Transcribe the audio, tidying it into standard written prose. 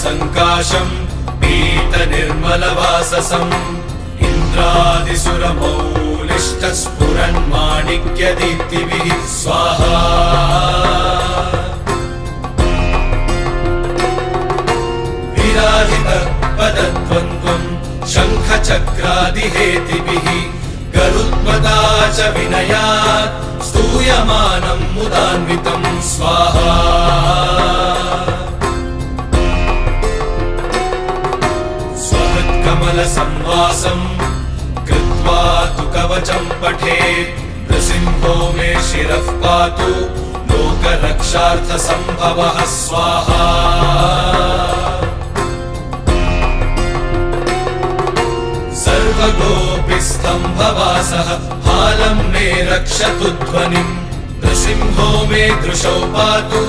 सङ्काशम् पीतनिर्मलवाससम् इन्द्रादिसुरमौलिष्टस्फुरन्माणिक्यदीप्तिभिः स्वाहा विराजितपदद्वन्द्वम् शङ्खचक्रादिहेतिभिः गरुत्मता च विनयात् स्तूयमानम् मुदान्वितम् स्वाहा स्वहृत्कमलसंवासम् कृत्वा तु कवचम् पठेत् नृसिंहो मे शिरः पातु लोकरक्षार्थसम्भवः स्वाहा सर्वगोपिस्तम्भवासः हालं मे रक्षतु ध्वनिम् नृसिंहो मे दृशौ पातु